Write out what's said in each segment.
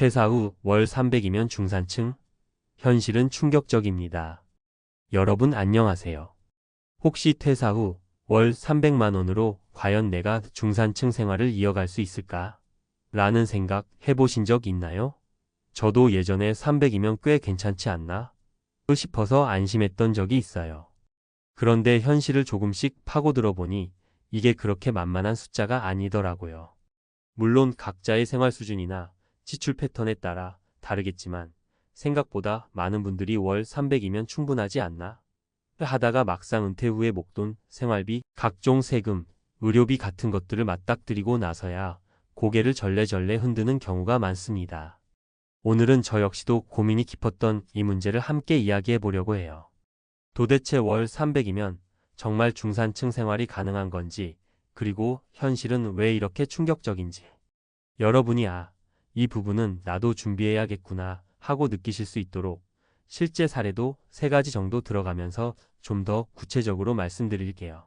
퇴사 후 월 300이면 중산층? 현실은 충격적입니다. 여러분 안녕하세요. 혹시 퇴사 후 월 300만 원으로 과연 내가 중산층 생활을 이어갈 수 있을까? 라는 생각 해보신 적 있나요? 저도 예전에 300이면 꽤 괜찮지 않나? 싶어서 안심했던 적이 있어요. 그런데 현실을 조금씩 파고들어 보니 이게 그렇게 만만한 숫자가 아니더라고요. 물론 각자의 생활 수준이나 지출 패턴에 따라 다르겠지만 생각보다 많은 분들이 월 300이면 충분하지 않나? 하다가 막상 은퇴 후에 목돈, 생활비, 각종 세금, 의료비 같은 것들을 맞닥뜨리고 나서야 고개를 절레절레 흔드는 경우가 많습니다. 오늘은 저 역시도 고민이 깊었던 이 문제를 함께 이야기해 보려고 해요. 도대체 월 300이면 정말 중산층 생활이 가능한 건지, 그리고 현실은 왜 이렇게 충격적인지. 여러분이 이 부분은 나도 준비해야겠구나 하고 느끼실 수 있도록 실제 사례도 3가지 정도 들어가면서 좀 더 구체적으로 말씀드릴게요.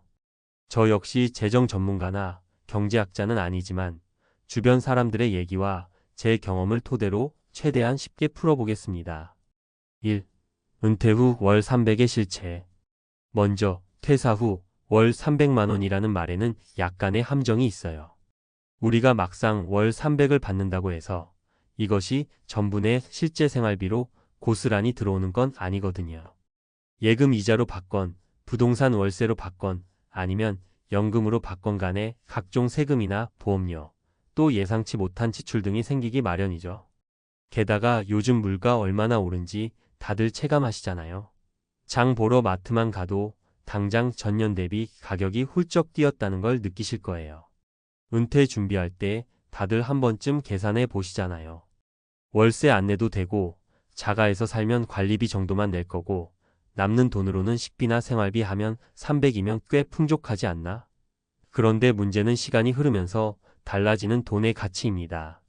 저 역시 재정 전문가나 경제학자는 아니지만 주변 사람들의 얘기와 제 경험을 토대로 최대한 쉽게 풀어보겠습니다. 1. 은퇴 후 월 300의 실체. 먼저 퇴사 후 월 300만 원이라는 말에는 약간의 함정이 있어요. 우리가 막상 월 300을 받는다고 해서 이것이 전부 내 실제 생활비로 고스란히 들어오는 건 아니거든요. 예금 이자로 받건, 부동산 월세로 받건, 아니면 연금으로 받건 간에 각종 세금이나 보험료, 또 예상치 못한 지출 등이 생기기 마련이죠. 게다가 요즘 물가 얼마나 오른지 다들 체감하시잖아요. 장 보러 마트만 가도 당장 전년 대비 가격이 훌쩍 뛰었다는 걸 느끼실 거예요. 은퇴 준비할 때 다들 한 번쯤 계산해 보시잖아요. 월세 안 내도 되고 자가에서 살면 관리비 정도만 낼 거고 남는 돈으로는 식비나 생활비 하면 300이면 꽤 풍족하지 않나? 그런데 문제는 시간이 흐르면서 달라지는 돈의 가치입니다.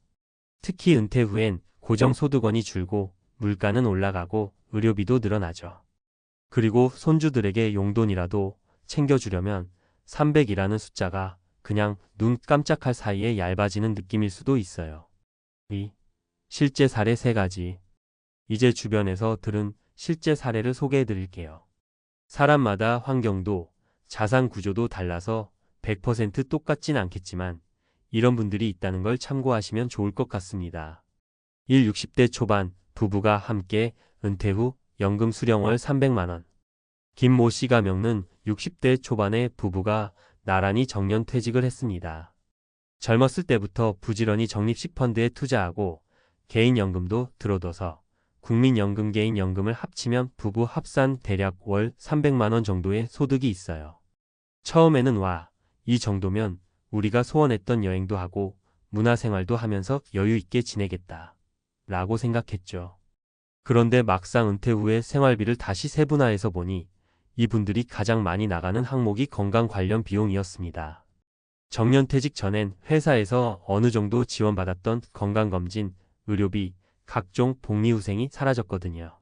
특히 은퇴 후엔 고정소득원이 줄고 물가는 올라가고 의료비도 늘어나죠. 그리고 손주들에게 용돈이라도 챙겨주려면 300이라는 숫자가 그냥 눈 깜짝할 사이에 얇아지는 느낌일 수도 있어요. 실제 사례 3가지. 이제 주변에서 들은 실제 사례를 소개해 드릴게요. 사람마다 환경도 자산 구조도 달라서 100% 똑같진 않겠지만 이런 분들이 있다는 걸 참고하시면 좋을 것 같습니다. 60대 초반 부부가 함께 은퇴 후 연금 수령월 300만 원. 김모 씨가 겪는 60대 초반의 부부가 나란히 정년퇴직을 했습니다. 젊었을 때부터 부지런히 적립식 펀드에 투자하고 개인연금도 들어둬서 국민연금 개인연금을 합치면 부부 합산 대략 월 300만 원 정도의 소득이 있어요. 처음에는 이 정도면 우리가 소원했던 여행도 하고 문화생활도 하면서 여유 있게 지내겠다 라고 생각했죠. 그런데 막상 은퇴 후에 생활비를 다시 세분화해서 보니 이분들이 가장 많이 나가는 항목이 건강 관련 비용이었습니다. 정년퇴직 전엔 회사에서 어느 정도 지원받았던 건강검진, 의료비, 각종 복리후생이 사라졌거든요.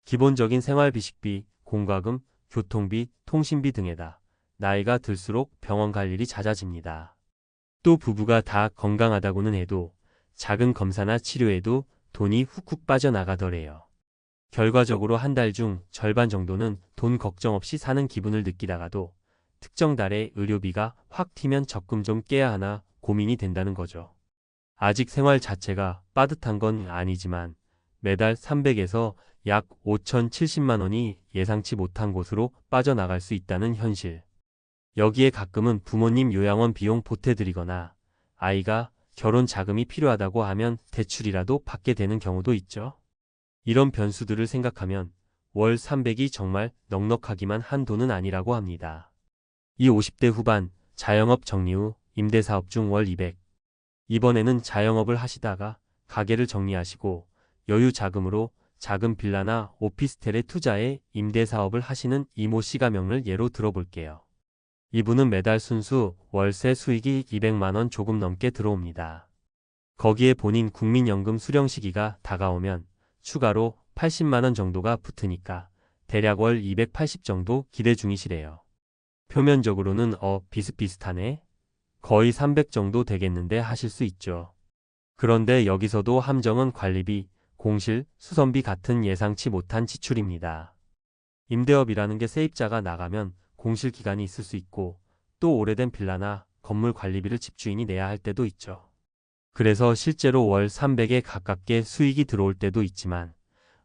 기본적인 생활비, 식비, 공과금, 교통비, 통신비 등에다 나이가 들수록 병원 갈 일이 잦아집니다. 또 부부가 다 건강하다고는 해도 작은 검사나 치료에도 돈이 훅훅 빠져나가더래요. 결과적으로 한 달 중 절반 정도는 돈 걱정 없이 사는 기분을 느끼다가도 특정 달에 의료비가 확 튀면 적금 좀 깨야 하나 고민이 된다는 거죠. 아직 생활 자체가 빠듯한 건 아니지만 매달 300에서 약 5,070만 원이 예상치 못한 곳으로 빠져나갈 수 있다는 현실. 여기에 가끔은 부모님 요양원 비용 보태드리거나 아이가 결혼 자금이 필요하다고 하면 대출이라도 받게 되는 경우도 있죠. 이런 변수들을 생각하면 월 300이 정말 넉넉하기만 한 돈은 아니라고 합니다. 이 50대 후반 자영업 정리 후 임대사업 중 월 200. 이번에는 자영업을 하시다가 가게를 정리하시고 여유 자금으로 작은 빌라나 오피스텔에 투자해 임대사업을 하시는 이모 씨 가명을 예로 들어볼게요. 이분은 매달 순수 월세 수익이 200만 원 조금 넘게 들어옵니다. 거기에 본인 국민연금 수령 시기가 다가오면 추가로 80만 원 정도가 붙으니까 대략 월 280 정도 기대 중이시래요. 표면적으로는 비슷비슷하네? 거의 300 정도 되겠는데 하실 수 있죠. 그런데 여기서도 함정은 관리비, 공실, 수선비 같은 예상치 못한 지출입니다. 임대업이라는 게 세입자가 나가면 공실 기간이 있을 수 있고 또 오래된 빌라나 건물 관리비를 집주인이 내야 할 때도 있죠. 그래서 실제로 월 300에 가깝게 수익이 들어올 때도 있지만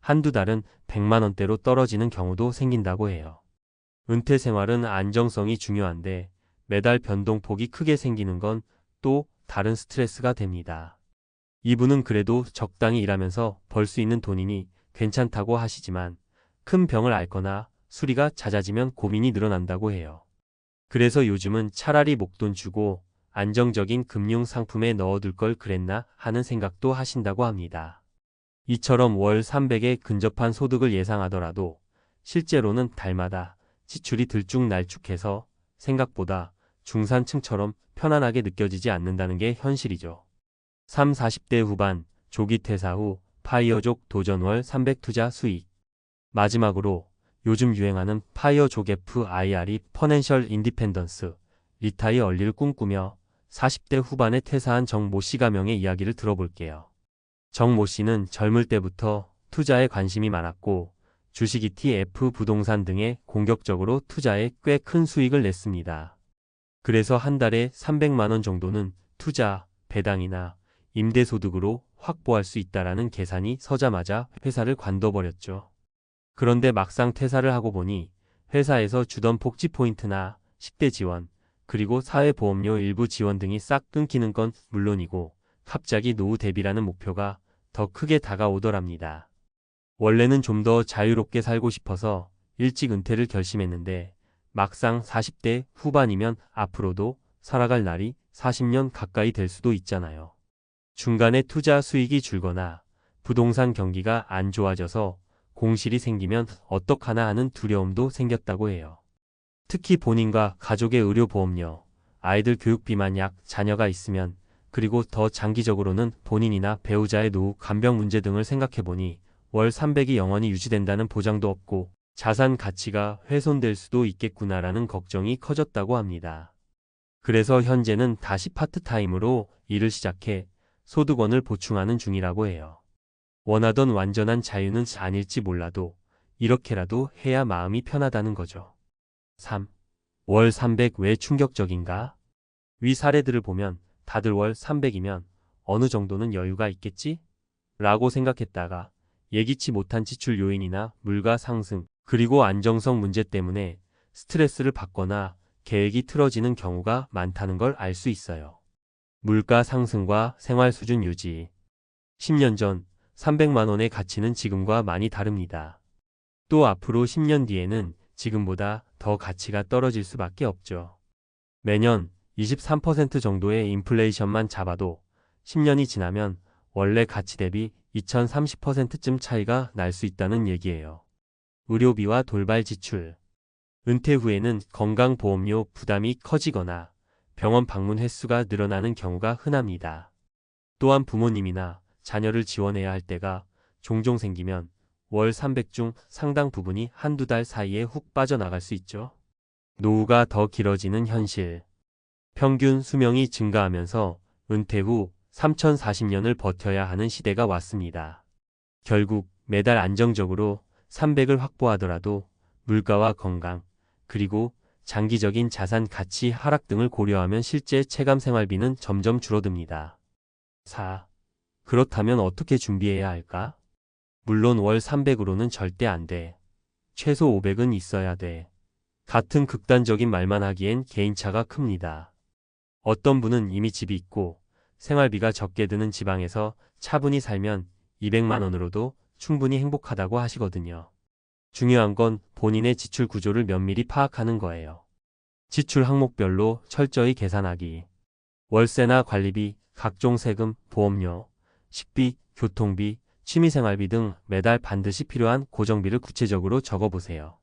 한두 달은 100만 원대로 떨어지는 경우도 생긴다고 해요. 은퇴 생활은 안정성이 중요한데 매달 변동폭이 크게 생기는 건 또 다른 스트레스가 됩니다. 이분은 그래도 적당히 일하면서 벌 수 있는 돈이니 괜찮다고 하시지만 큰 병을 앓거나 수리가 잦아지면 고민이 늘어난다고 해요. 그래서 요즘은 차라리 목돈 주고 안정적인 금융 상품에 넣어둘 걸 그랬나 하는 생각도 하신다고 합니다. 이처럼 월 300에 근접한 소득을 예상하더라도 실제로는 달마다 지출이 들쭉날쭉해서 생각보다 중산층처럼 편안하게 느껴지지 않는다는 게 현실이죠. 3, 40대 후반 조기 퇴사 후 파이어족 도전 월 300 투자 수익. 마지막으로 요즘 유행하는 파이어족 FIRE 퍼넨셜 인디펜던스 리타이 얼리를 꿈꾸며 40대 후반에 퇴사한 정모 씨 가명의 이야기를 들어볼게요. 정모 씨는 젊을 때부터 투자에 관심이 많았고 주식 ETF, 부동산 등에 공격적으로 투자해 꽤 큰 수익을 냈습니다. 그래서 한 달에 300만 원 정도는 투자, 배당이나 임대소득으로 확보할 수 있다라는 계산이 서자마자 회사를 관둬버렸죠. 그런데 막상 퇴사를 하고 보니 회사에서 주던 복지 포인트나 10대 지원, 그리고 사회보험료 일부 지원 등이 싹 끊기는 건 물론이고 갑자기 노후 대비라는 목표가 더 크게 다가오더랍니다. 원래는 좀 더 자유롭게 살고 싶어서 일찍 은퇴를 결심했는데 막상 40대 후반이면 앞으로도 살아갈 날이 40년 가까이 될 수도 있잖아요. 중간에 투자 수익이 줄거나 부동산 경기가 안 좋아져서 공실이 생기면 어떡하나 하는 두려움도 생겼다고 해요. 특히 본인과 가족의 의료보험료, 아이들 교육비 만약 자녀가 있으면 그리고 더 장기적으로는 본인이나 배우자의 노후 간병 문제 등을 생각해보니 월 300이 영원히 유지된다는 보장도 없고 자산 가치가 훼손될 수도 있겠구나라는 걱정이 커졌다고 합니다. 그래서 현재는 다시 파트타임으로 일을 시작해 소득원을 보충하는 중이라고 해요. 원하던 완전한 자유는 아닐지 몰라도 이렇게라도 해야 마음이 편하다는 거죠. 3. 월 300 왜 충격적인가? 위 사례들을 보면 다들 월 300이면 어느 정도는 여유가 있겠지? 라고 생각했다가 예기치 못한 지출 요인이나 물가 상승, 그리고 안정성 문제 때문에 스트레스를 받거나 계획이 틀어지는 경우가 많다는 걸 알 수 있어요. 물가 상승과 생활 수준 유지. 10년 전 300만 원의 가치는 지금과 많이 다릅니다. 또 앞으로 10년 뒤에는 지금보다 더 가치가 떨어질 수밖에 없죠. 매년 23% 정도의 인플레이션만 잡아도 10년이 지나면 원래 가치 대비 2030%쯤 차이가 날 수 있다는 얘기예요. 의료비와 돌발 지출. 은퇴 후에는 건강보험료 부담이 커지거나 병원 방문 횟수가 늘어나는 경우가 흔합니다. 또한 부모님이나 자녀를 지원해야 할 때가 종종 생기면 월 300 중 상당 부분이 한두 달 사이에 훅 빠져나갈 수 있죠. 노후가 더 길어지는 현실. 평균 수명이 증가하면서 은퇴 후 3040년을 버텨야 하는 시대가 왔습니다. 결국 매달 안정적으로 300을 확보하더라도 물가와 건강, 그리고 장기적인 자산 가치 하락 등을 고려하면 실제 체감 생활비는 점점 줄어듭니다. 4. 그렇다면 어떻게 준비해야 할까? 물론 월 300으로는 절대 안 돼. 최소 500은 있어야 돼. 같은 극단적인 말만 하기엔 개인차가 큽니다. 어떤 분은 이미 집이 있고 생활비가 적게 드는 지방에서 차분히 살면 200만 원으로도 충분히 행복하다고 하시거든요. 중요한 건 본인의 지출 구조를 면밀히 파악하는 거예요. 지출 항목별로 철저히 계산하기. 월세나 관리비, 각종 세금, 보험료, 식비, 교통비, 취미생활비 등 매달 반드시 필요한 고정비를 구체적으로 적어보세요.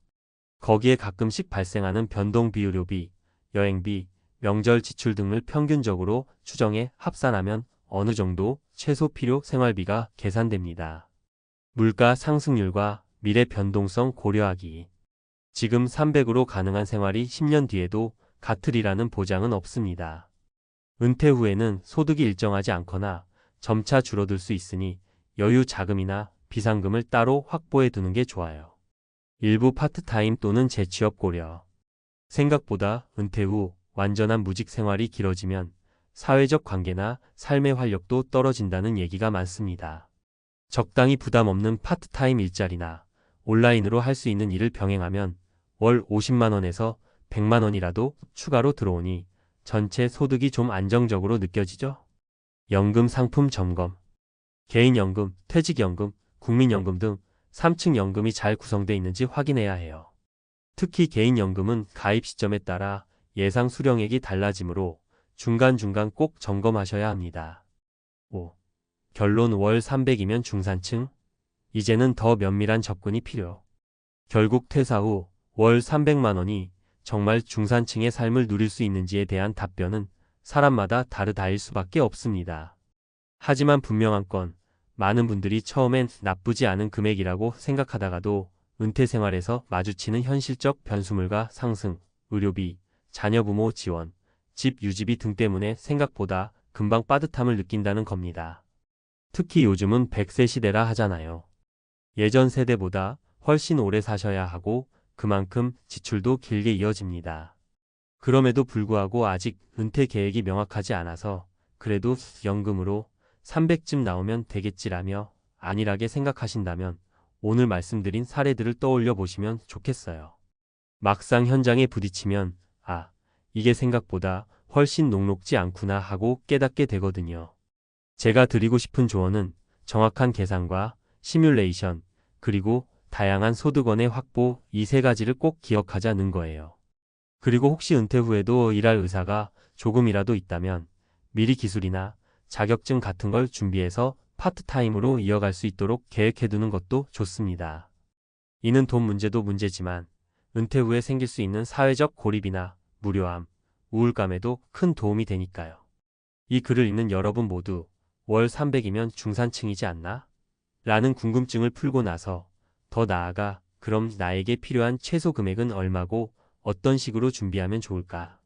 거기에 가끔씩 발생하는 변동비의료비, 여행비, 명절 지출 등을 평균적으로 추정해 합산하면 어느 정도 최소 필요 생활비가 계산됩니다. 물가 상승률과 미래 변동성 고려하기. 지금 300으로 가능한 생활이 10년 뒤에도 같으리라는 보장은 없습니다. 은퇴 후에는 소득이 일정하지 않거나 점차 줄어들 수 있으니 여유 자금이나 비상금을 따로 확보해 두는 게 좋아요. 일부 파트타임 또는 재취업 고려. 생각보다 은퇴 후 완전한 무직 생활이 길어지면 사회적 관계나 삶의 활력도 떨어진다는 얘기가 많습니다. 적당히 부담 없는 파트타임 일자리나 온라인으로 할 수 있는 일을 병행하면 월 50만 원에서 100만 원이라도 추가로 들어오니 전체 소득이 좀 안정적으로 느껴지죠? 연금 상품 점검. 개인연금, 퇴직연금, 국민연금 등 3층 연금이 잘 구성되어 있는지 확인해야 해요. 특히 개인연금은 가입 시점에 따라 예상 수령액이 달라지므로 중간중간 꼭 점검하셔야 합니다. 5. 결론 월 300이면 중산층? 이제는 더 면밀한 접근이 필요. 결국 퇴사 후 월 300만 원이 정말 중산층의 삶을 누릴 수 있는지에 대한 답변은 사람마다 다르다일 수밖에 없습니다. 하지만 분명한 건 많은 분들이 처음엔 나쁘지 않은 금액이라고 생각하다가도 은퇴 생활에서 마주치는 현실적 변수물과 상승, 의료비, 자녀부모 지원, 집 유지비 등 때문에 생각보다 금방 빠듯함을 느낀다는 겁니다. 특히 요즘은 100세 시대라 하잖아요. 예전 세대보다 훨씬 오래 사셔야 하고 그만큼 지출도 길게 이어집니다. 그럼에도 불구하고 아직 은퇴 계획이 명확하지 않아서 그래도 연금으로 300쯤 나오면 되겠지라며 안일하게 생각하신다면 오늘 말씀드린 사례들을 떠올려 보시면 좋겠어요. 막상 현장에 부딪히면 이게 생각보다 훨씬 녹록지 않구나 하고 깨닫게 되거든요. 제가 드리고 싶은 조언은 정확한 계산과 시뮬레이션, 그리고 다양한 소득원의 확보 이 세 가지를 꼭 기억하자는 거예요. 그리고 혹시 은퇴 후에도 일할 의사가 조금이라도 있다면 미리 기술이나 자격증 같은 걸 준비해서 파트타임으로 이어갈 수 있도록 계획해두는 것도 좋습니다. 이는 돈 문제도 문제지만 은퇴 후에 생길 수 있는 사회적 고립이나 무료함, 우울감에도 큰 도움이 되니까요. 이 글을 읽는 여러분 모두 월 300이면 중산층이지 않나? 라는 궁금증을 풀고 나서 더 나아가 그럼 나에게 필요한 최소 금액은 얼마고 어떤 식으로 준비하면 좋을까?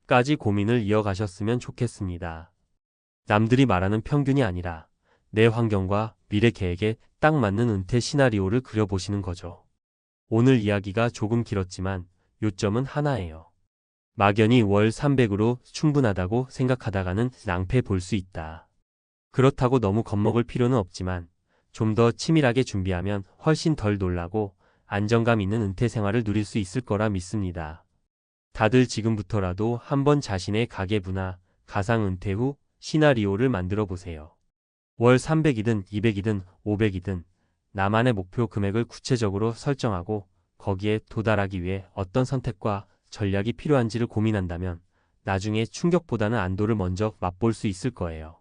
까지 고민을 이어가셨으면 좋겠습니다. 남들이 말하는 평균이 아니라 내 환경과 미래 계획에 딱 맞는 은퇴 시나리오를 그려보시는 거죠. 오늘 이야기가 조금 길었지만 요점은 하나예요. 막연히 월 300으로 충분하다고 생각하다가는 낭패 볼 수 있다. 그렇다고 너무 겁먹을 필요는 없지만 좀 더 치밀하게 준비하면 훨씬 덜 놀라고 안정감 있는 은퇴 생활을 누릴 수 있을 거라 믿습니다. 다들 지금부터라도 한번 자신의 가계부나 가상 은퇴 후 시나리오를 만들어 보세요. 월 300이든 200이든 500이든 나만의 목표 금액을 구체적으로 설정하고 거기에 도달하기 위해 어떤 선택과 전략이 필요한지를 고민한다면 나중에 충격보다는 안도를 먼저 맛볼 수 있을 거예요.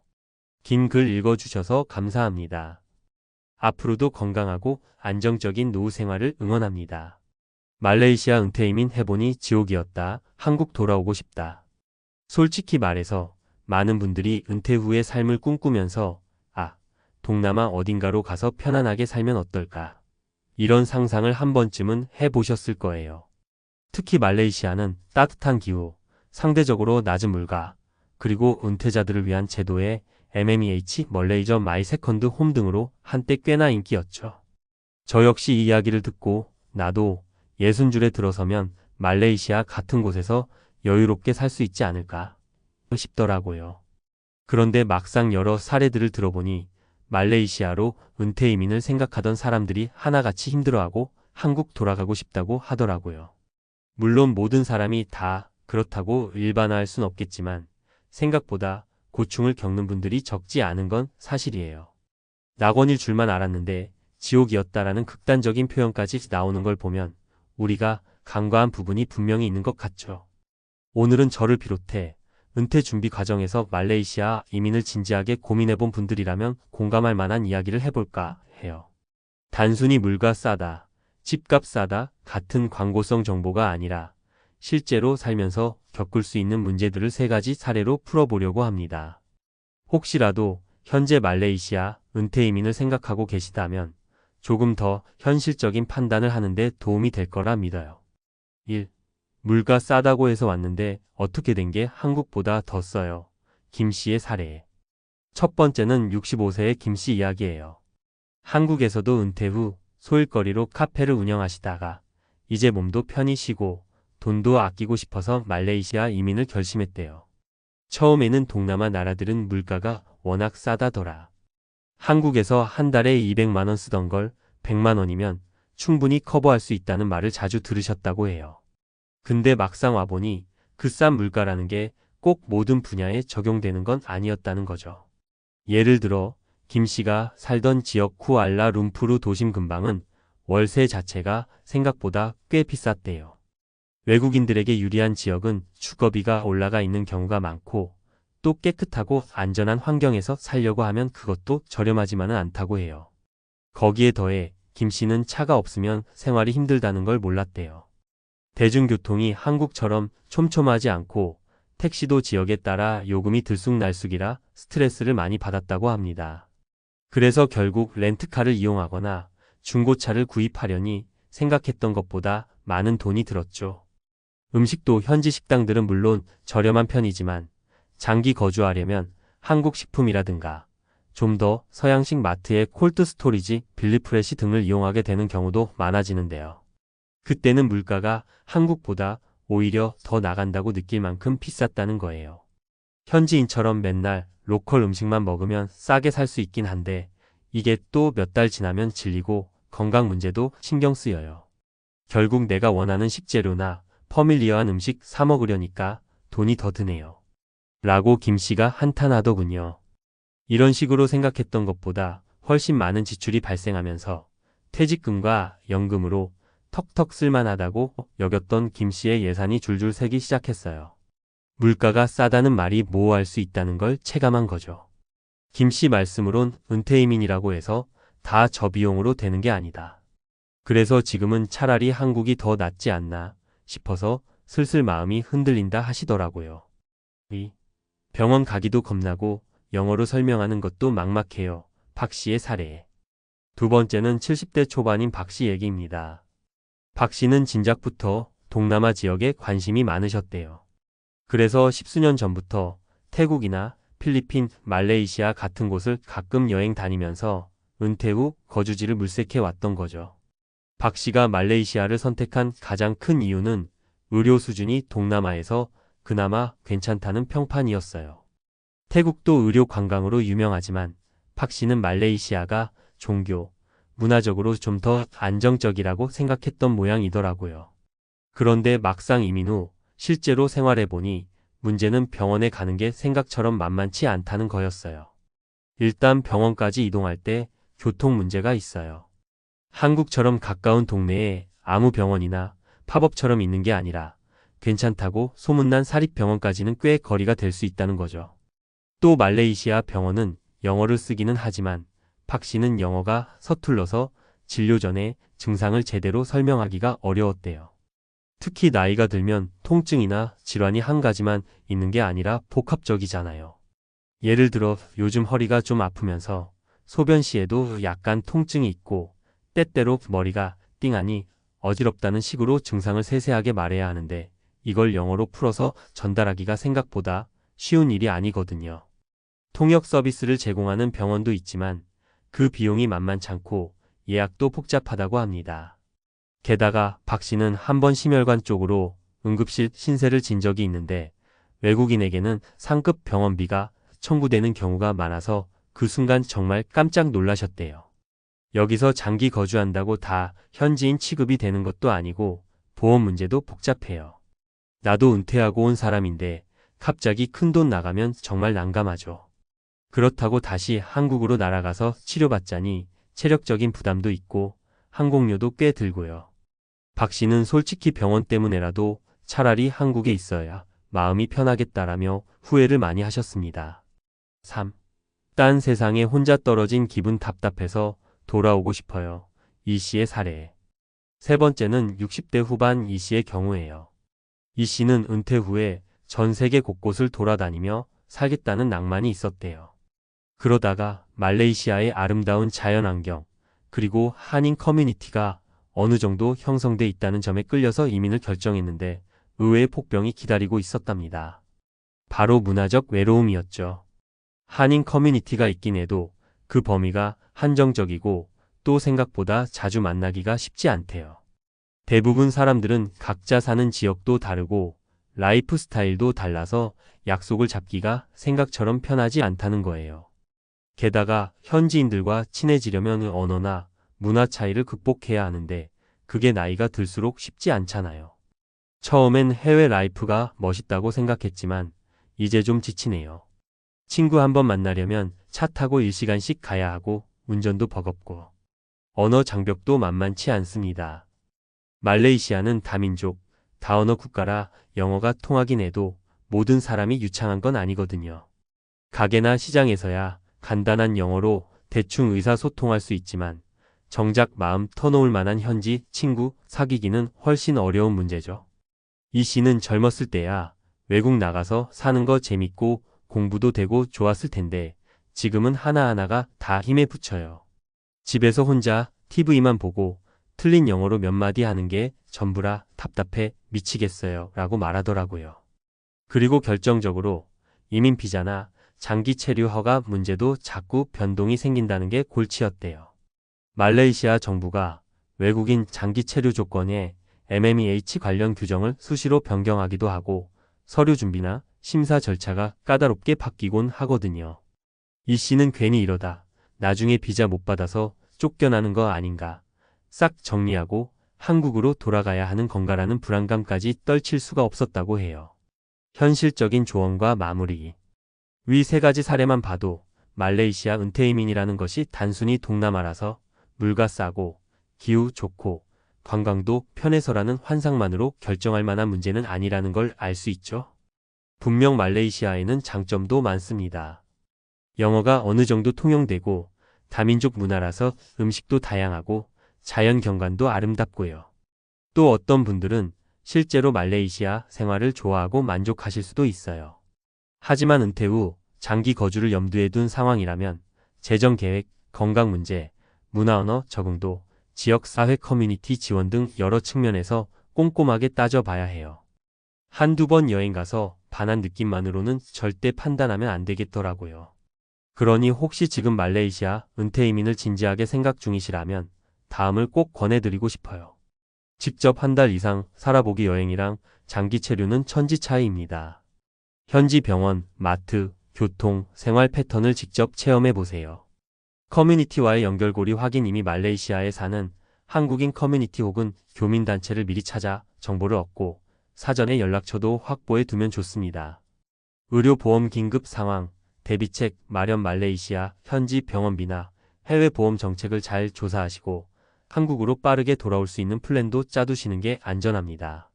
긴 글 읽어주셔서 감사합니다. 앞으로도 건강하고 안정적인 노후 생활을 응원합니다. 말레이시아 은퇴 이민 해보니 지옥이었다. 한국 돌아오고 싶다. 솔직히 말해서 많은 분들이 은퇴 후의 삶을 꿈꾸면서 동남아 어딘가로 가서 편안하게 살면 어떨까? 이런 상상을 한 번쯤은 해보셨을 거예요. 특히 말레이시아는 따뜻한 기후, 상대적으로 낮은 물가, 그리고 은퇴자들을 위한 제도의 MMEH 멀레이저 마이 세컨드 홈 등으로 한때 꽤나 인기였죠. 저 역시 이 이야기를 듣고 나도 60줄에 들어서면 말레이시아 같은 곳에서 여유롭게 살 수 있지 않을까 싶더라고요. 그런데 막상 여러 사례들을 들어보니 말레이시아로 은퇴 이민을 생각하던 사람들이 하나같이 힘들어하고 한국 돌아가고 싶다고 하더라고요. 물론 모든 사람이 다 그렇다고 일반화할 순 없겠지만 생각보다 고충을 겪는 분들이 적지 않은 건 사실이에요. 낙원일 줄만 알았는데 지옥이었다라는 극단적인 표현까지 나오는 걸 보면 우리가 간과한 부분이 분명히 있는 것 같죠. 오늘은 저를 비롯해 은퇴 준비 과정에서 말레이시아 이민을 진지하게 고민해본 분들이라면 공감할 만한 이야기를 해볼까 해요. 단순히 물가 싸다, 집값 싸다 같은 광고성 정보가 아니라 실제로 살면서 겪을 수 있는 문제들을 3가지 사례로 풀어보려고 합니다. 혹시라도 현재 말레이시아 은퇴 이민을 생각하고 계시다면 조금 더 현실적인 판단을 하는데 도움이 될 거라 믿어요. 1. 물가 싸다고 해서 왔는데 어떻게 된 게 한국보다 더 써요. 김 씨의 사례. 첫 번째는 65세의 김씨 이야기예요. 한국에서도 은퇴 후 소일거리로 카페를 운영하시다가 이제 몸도 편히 쉬고 돈도 아끼고 싶어서 말레이시아 이민을 결심했대요. 처음에는 동남아 나라들은 물가가 워낙 싸다더라. 한국에서 한 달에 200만 원 쓰던 걸 100만 원이면 충분히 커버할 수 있다는 말을 자주 들으셨다고 해요. 근데 막상 와보니 그 싼 물가라는 게 꼭 모든 분야에 적용되는 건 아니었다는 거죠. 예를 들어 김 씨가 살던 지역 쿠알라룸푸르 도심 근방은 월세 자체가 생각보다 꽤 비쌌대요. 외국인들에게 유리한 지역은 주거비가 올라가 있는 경우가 많고 또 깨끗하고 안전한 환경에서 살려고 하면 그것도 저렴하지만은 않다고 해요. 거기에 더해 김 씨는 차가 없으면 생활이 힘들다는 걸 몰랐대요. 대중교통이 한국처럼 촘촘하지 않고 택시도 지역에 따라 요금이 들쑥날쑥이라 스트레스를 많이 받았다고 합니다. 그래서 결국 렌트카를 이용하거나 중고차를 구입하려니 생각했던 것보다 많은 돈이 들었죠. 음식도 현지 식당들은 물론 저렴한 편이지만 장기 거주하려면 한국 식품이라든가 좀 더 서양식 마트의 콜드 스토리지, 빌리프레시 등을 이용하게 되는 경우도 많아지는데요. 그때는 물가가 한국보다 오히려 더 나간다고 느낄 만큼 비쌌다는 거예요. 현지인처럼 맨날 로컬 음식만 먹으면 싸게 살 수 있긴 한데 이게 또 몇 달 지나면 질리고 건강 문제도 신경 쓰여요. 결국 내가 원하는 식재료나 퍼밀리어한 음식 사 먹으려니까 돈이 더 드네요. 라고 김 씨가 한탄하더군요. 이런 식으로 생각했던 것보다 훨씬 많은 지출이 발생하면서 퇴직금과 연금으로 턱턱 쓸만하다고 여겼던 김 씨의 예산이 줄줄 새기 시작했어요. 물가가 싸다는 말이 모호할 수 있다는 걸 체감한 거죠. 김 씨 말씀으론 은퇴이민이라고 해서 다 저비용으로 되는 게 아니다. 그래서 지금은 차라리 한국이 더 낫지 않나 싶어서 슬슬 마음이 흔들린다 하시더라고요. 병원 가기도 겁나고 영어로 설명하는 것도 막막해요. 박 씨의 사례. 두 번째는 70대 초반인 박 씨 얘기입니다. 박 씨는 진작부터 동남아 지역에 관심이 많으셨대요. 그래서 십수년 전부터 태국이나 필리핀, 말레이시아 같은 곳을 가끔 여행 다니면서 은퇴 후 거주지를 물색해 왔던 거죠. 박 씨가 말레이시아를 선택한 가장 큰 이유는 의료 수준이 동남아에서 그나마 괜찮다는 평판이었어요. 태국도 의료 관광으로 유명하지만 박 씨는 말레이시아가 종교, 문화적으로 좀 더 안정적이라고 생각했던 모양이더라고요. 그런데 막상 이민 후 실제로 생활해보니 문제는 병원에 가는 게 생각처럼 만만치 않다는 거였어요. 일단 병원까지 이동할 때 교통 문제가 있어요. 한국처럼 가까운 동네에 아무 병원이나 팝업처럼 있는 게 아니라 괜찮다고 소문난 사립병원까지는 꽤 거리가 될 수 있다는 거죠. 또 말레이시아 병원은 영어를 쓰기는 하지만 박 씨는 영어가 서툴러서 진료 전에 증상을 제대로 설명하기가 어려웠대요. 특히 나이가 들면 통증이나 질환이 한 가지만 있는 게 아니라 복합적이잖아요. 예를 들어 요즘 허리가 좀 아프면서 소변 시에도 약간 통증이 있고 때때로 머리가 띵하니 어지럽다는 식으로 증상을 세세하게 말해야 하는데 이걸 영어로 풀어서 전달하기가 생각보다 쉬운 일이 아니거든요. 통역 서비스를 제공하는 병원도 있지만 그 비용이 만만찮고 예약도 복잡하다고 합니다. 게다가 박 씨는 한 번 심혈관 쪽으로 응급실 신세를 진 적이 있는데 외국인에게는 상급 병원비가 청구되는 경우가 많아서 그 순간 정말 깜짝 놀라셨대요. 여기서 장기 거주한다고 다 현지인 취급이 되는 것도 아니고 보험 문제도 복잡해요. 나도 은퇴하고 온 사람인데 갑자기 큰돈 나가면 정말 난감하죠. 그렇다고 다시 한국으로 날아가서 치료받자니 체력적인 부담도 있고 항공료도 꽤 들고요. 박 씨는 솔직히 병원 때문에라도 차라리 한국에 있어야 마음이 편하겠다라며 후회를 많이 하셨습니다. 3. 딴 세상에 혼자 떨어진 기분 답답해서 돌아오고 싶어요. 이 씨의 사례. 세 번째는 60대 후반 이 씨의 경우예요. 이 씨는 은퇴 후에 전 세계 곳곳을 돌아다니며 살겠다는 낭만이 있었대요. 그러다가 말레이시아의 아름다운 자연환경, 그리고 한인 커뮤니티가 어느 정도 형성돼 있다는 점에 끌려서 이민을 결정했는데 의외의 폭병이 기다리고 있었답니다. 바로 문화적 외로움이었죠. 한인 커뮤니티가 있긴 해도 그 범위가 한정적이고 또 생각보다 자주 만나기가 쉽지 않대요. 대부분 사람들은 각자 사는 지역도 다르고 라이프 스타일도 달라서 약속을 잡기가 생각처럼 편하지 않다는 거예요. 게다가 현지인들과 친해지려면 언어나 문화 차이를 극복해야 하는데 그게 나이가 들수록 쉽지 않잖아요. 처음엔 해외 라이프가 멋있다고 생각했지만 이제 좀 지치네요. 친구 한번 만나려면 차 타고 1시간씩 가야 하고 운전도 버겁고 언어 장벽도 만만치 않습니다. 말레이시아는 다민족, 다언어 국가라 영어가 통하긴 해도 모든 사람이 유창한 건 아니거든요. 가게나 시장에서야 간단한 영어로 대충 의사소통할 수 있지만 정작 마음 터놓을 만한 현지 친구 사귀기는 훨씬 어려운 문제죠. 이 씨는 젊었을 때야 외국 나가서 사는 거 재밌고 공부도 되고 좋았을 텐데 지금은 하나하나가 다 힘에 부쳐요. 집에서 혼자 TV만 보고 틀린 영어로 몇 마디 하는 게 전부라 답답해 미치겠어요 라고 말하더라고요. 그리고 결정적으로 이민 비자나 장기 체류 허가 문제도 자꾸 변동이 생긴다는 게 골치였대요. 말레이시아 정부가 외국인 장기 체류 조건에 MMEH 관련 규정을 수시로 변경하기도 하고 서류 준비나 심사 절차가 까다롭게 바뀌곤 하거든요. 이 씨는 괜히 이러다 나중에 비자 못 받아서 쫓겨나는 거 아닌가, 싹 정리하고 한국으로 돌아가야 하는 건가라는 불안감까지 떨칠 수가 없었다고 해요. 현실적인 조언과 마무리. 위 세 가지 사례만 봐도 말레이시아 은퇴이민이라는 것이 단순히 동남아라서 물가 싸고 기후 좋고 관광도 편해서라는 환상만으로 결정할 만한 문제는 아니라는 걸 알 수 있죠. 분명 말레이시아에는 장점도 많습니다. 영어가 어느 정도 통용되고 다민족 문화라서 음식도 다양하고 자연 경관도 아름답고요. 또 어떤 분들은 실제로 말레이시아 생활을 좋아하고 만족하실 수도 있어요. 하지만 은퇴 후 장기 거주를 염두에 둔 상황이라면 재정 계획, 건강 문제, 문화 언어 적응도, 지역 사회 커뮤니티 지원 등 여러 측면에서 꼼꼼하게 따져봐야 해요. 한두 번 여행 가서 반한 느낌만으로는 절대 판단하면 안 되겠더라고요. 그러니 혹시 지금 말레이시아 은퇴 이민을 진지하게 생각 중이시라면 다음을 꼭 권해드리고 싶어요. 직접 한 달 이상 살아보기 여행이랑 장기 체류는 천지 차이입니다. 현지 병원, 마트, 교통, 생활 패턴을 직접 체험해 보세요. 커뮤니티와의 연결고리 확인. 이미 말레이시아에 사는 한국인 커뮤니티 혹은 교민단체를 미리 찾아 정보를 얻고 사전에 연락처도 확보해 두면 좋습니다. 의료보험 긴급 상황, 대비책 마련. 말레이시아 현지 병원비나 해외 보험 정책을 잘 조사하시고 한국으로 빠르게 돌아올 수 있는 플랜도 짜두시는 게 안전합니다.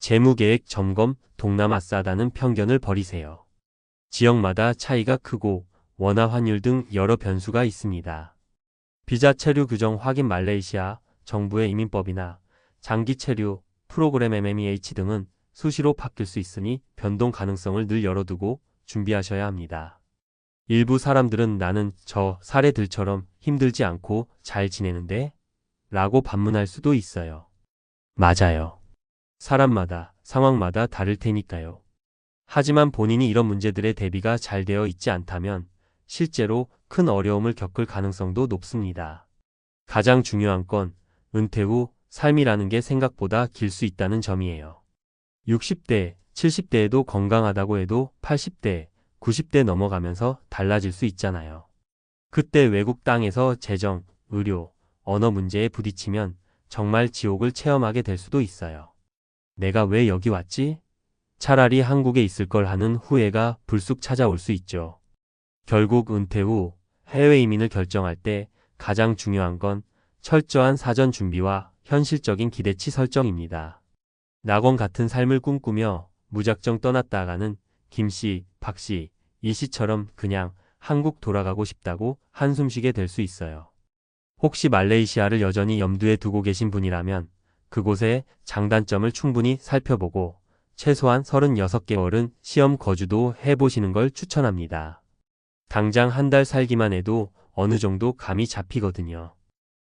재무계획 점검. 동남아 싸다는 편견을 버리세요. 지역마다 차이가 크고 원화 환율 등 여러 변수가 있습니다. 비자 체류 규정 확인. 말레이시아 정부의 이민법이나 장기 체류 프로그램 MMEH 등은 수시로 바뀔 수 있으니 변동 가능성을 늘 열어두고 준비하셔야 합니다. 일부 사람들은 나는 저 사례들처럼 힘들지 않고 잘 지내는데? 라고 반문할 수도 있어요. 맞아요. 사람마다, 상황마다 다를 테니까요. 하지만 본인이 이런 문제들에 대비가 잘 되어 있지 않다면 실제로 큰 어려움을 겪을 가능성도 높습니다. 가장 중요한 건 은퇴 후 삶이라는 게 생각보다 길 수 있다는 점이에요. 60대, 70대에도 건강하다고 해도 80대, 90대 넘어가면서 달라질 수 있잖아요. 그때 외국 땅에서 재정, 의료, 언어 문제에 부딪히면 정말 지옥을 체험하게 될 수도 있어요. 내가 왜 여기 왔지? 차라리 한국에 있을 걸 하는 후회가 불쑥 찾아올 수 있죠. 결국 은퇴 후 해외 이민을 결정할 때 가장 중요한 건 철저한 사전 준비와 현실적인 기대치 설정입니다. 낙원 같은 삶을 꿈꾸며 무작정 떠났다가는 김씨, 박씨, 이씨처럼 그냥 한국 돌아가고 싶다고 한숨 쉬게 될 수 있어요. 혹시 말레이시아를 여전히 염두에 두고 계신 분이라면 그곳의 장단점을 충분히 살펴보고 최소한 36개월은 시험 거주도 해보시는 걸 추천합니다. 당장 한 달 살기만 해도 어느 정도 감이 잡히거든요.